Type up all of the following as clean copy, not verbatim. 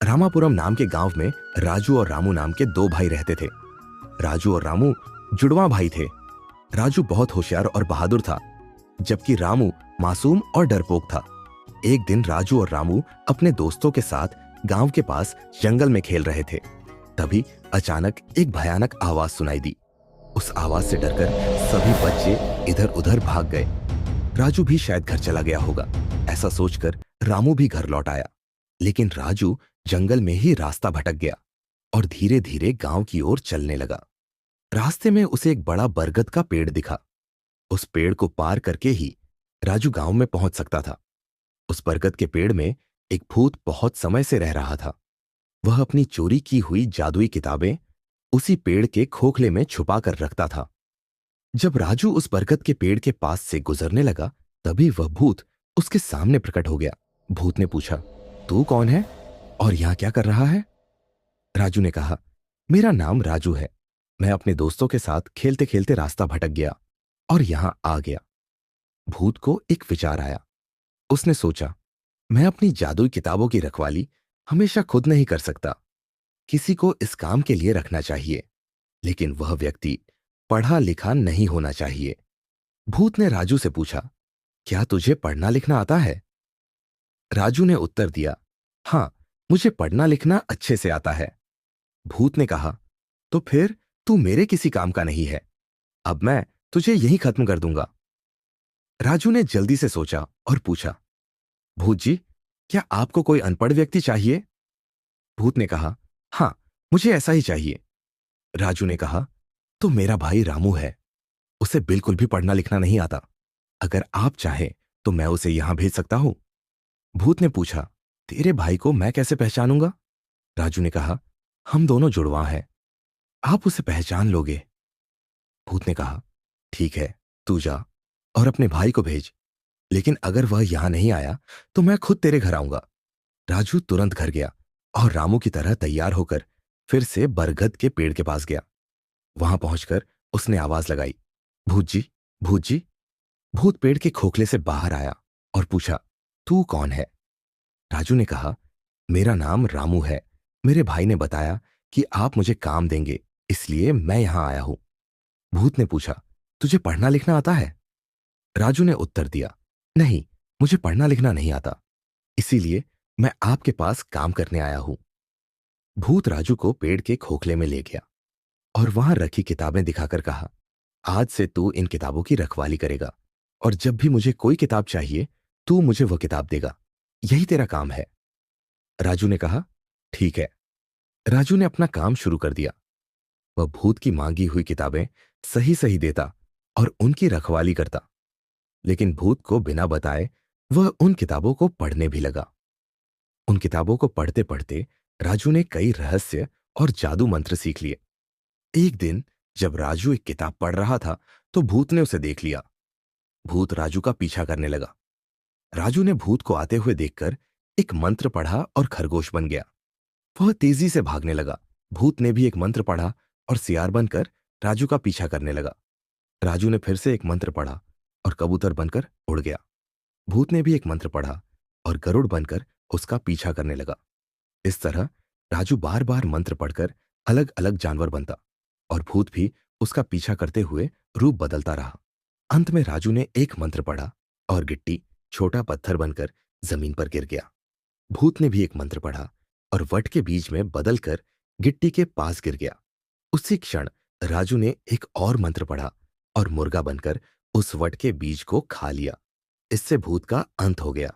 रामापुरम नाम के गांव में राजू और रामू नाम के दो भाई रहते थे। राजू और रामू जुड़वा भाई थे। राजू बहुत होशियार और बहादुर था, जबकि रामू मासूम और डरपोक था। एक दिन राजू और रामू अपने दोस्तों के साथ गांव के पास जंगल में खेल रहे थे। तभी अचानक एक भयानक आवाज सुनाई दी। उस आवाज से डरकर सभी बच्चे इधर उधर भाग गए। राजू भी शायद घर चला गया होगा, ऐसा सोचकर रामू भी घर लौट आया। लेकिन राजू जंगल में ही रास्ता भटक गया और धीरे धीरे गांव की ओर चलने लगा। रास्ते में उसे एक बड़ा बरगद का पेड़ दिखा। उस पेड़ को पार करके ही राजू गांव में पहुंच सकता था। उस बरगद के पेड़ में एक भूत बहुत समय से रह रहा था। वह अपनी चोरी की हुई जादुई किताबें उसी पेड़ के खोखले में छुपा कर रखता था। जब राजू उस बरगद के पेड़ के पास से गुजरने लगा, तभी वह भूत उसके सामने प्रकट हो गया। भूत ने पूछा, तू कौन है और यहां क्या कर रहा है? राजू ने कहा, मेरा नाम राजू है। मैं अपने दोस्तों के साथ खेलते खेलते रास्ता भटक गया और यहां आ गया। भूत को एक विचार आया। उसने सोचा, मैं अपनी जादुई किताबों की रखवाली हमेशा खुद नहीं कर सकता। किसी को इस काम के लिए रखना चाहिए, लेकिन वह व्यक्ति पढ़ा लिखा नहीं होना चाहिए। भूत ने राजू से पूछा, क्या तुझे पढ़ना लिखना आता है? राजू ने उत्तर दिया, हाँ, मुझे पढ़ना लिखना अच्छे से आता है। भूत ने कहा, तो फिर तू मेरे किसी काम का नहीं है। अब मैं तुझे यहीं खत्म कर दूंगा। राजू ने जल्दी से सोचा और पूछा, भूत जी, क्या आपको कोई अनपढ़ व्यक्ति चाहिए? भूत ने कहा, हाँ, मुझे ऐसा ही चाहिए। राजू ने कहा, तो मेरा भाई रामू है। उसे बिल्कुल भी पढ़ना लिखना नहीं आता। अगर आप चाहें तो मैं उसे यहां भेज सकता हूं। भूत ने पूछा, तेरे भाई को मैं कैसे पहचानूंगा? राजू ने कहा, हम दोनों जुड़वा हैं, आप उसे पहचान लोगे। भूत ने कहा, ठीक है, तू जा और अपने भाई को भेज, लेकिन अगर वह यहां नहीं आया तो मैं खुद तेरे घर आऊंगा। राजू तुरंत घर गया और रामू की तरह तैयार होकर फिर से बरगद के पेड़ के पास गया। वहां पहुंचकर उसने आवाज लगाई, भूत जी, भूत जी। भूत पेड़ के खोखले से बाहर आया और पूछा, तू कौन है? राजू ने कहा, मेरा नाम रामू है। मेरे भाई ने बताया कि आप मुझे काम देंगे, इसलिए मैं यहां आया हूं। भूत ने पूछा, तुझे पढ़ना लिखना आता है? राजू ने उत्तर दिया, नहीं, मुझे पढ़ना लिखना नहीं आता, इसीलिए मैं आपके पास काम करने आया हूं। भूत राजू को पेड़ के खोखले में ले गया और वहां रखी किताबें दिखाकर कहा, आज से तू इन किताबों की रखवाली करेगा और जब भी मुझे कोई किताब चाहिए तू मुझे वह किताब देगा। यही तेरा काम है। राजू ने कहा, ठीक है। राजू ने अपना काम शुरू कर दिया। वह भूत की मांगी हुई किताबें सही सही देता और उनकी रखवाली करता। लेकिन भूत को बिना बताए वह उन किताबों को पढ़ने भी लगा। उन किताबों को पढ़ते पढ़ते राजू ने कई रहस्य और जादू मंत्र सीख लिए। एक दिन जब राजू एक किताब पढ़ रहा था तो भूत ने उसे देख लिया। भूत राजू का पीछा करने लगा। राजू ने भूत को आते हुए देखकर एक मंत्र पढ़ा और खरगोश बन गया। वह तेजी से भागने लगा। भूत ने भी एक मंत्र पढ़ा और सियार बनकर राजू का पीछा करने लगा। राजू ने फिर से एक मंत्र पढ़ा और कबूतर बनकर उड़ गया। भूत ने भी एक मंत्र पढ़ा और गरुड़ बनकर उसका पीछा करने लगा। इस तरह राजू बार बार मंत्र पढ़कर अलग अलग जानवर बनता और भूत भी उसका पीछा करते हुए रूप बदलता रहा। अंत में राजू ने एक मंत्र पढ़ा और गिट्टी छोटा पत्थर बनकर जमीन पर गिर गया। भूत ने भी एक मंत्र पढ़ा और वट के बीज में बदलकर गिट्टी के पास गिर गया। उसी क्षण राजू ने एक और मंत्र पढ़ा और मुर्गा बनकर उस वट के बीज को खा लिया। इससे भूत का अंत हो गया।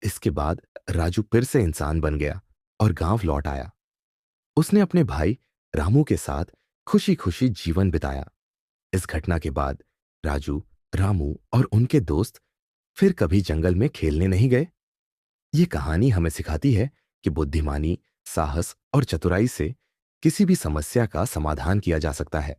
इसके बाद राजू फिर से इंसान बन गया और गांव लौट आया। उसने अपने भाई रामू के साथ खुशी खुशी जीवन बिताया। इस घटना के बाद राजू, रामू और उनके दोस्त फिर कभी जंगल में खेलने नहीं गए। ये कहानी हमें सिखाती है कि बुद्धिमानी, साहस और चतुराई से किसी भी समस्या का समाधान किया जा सकता है।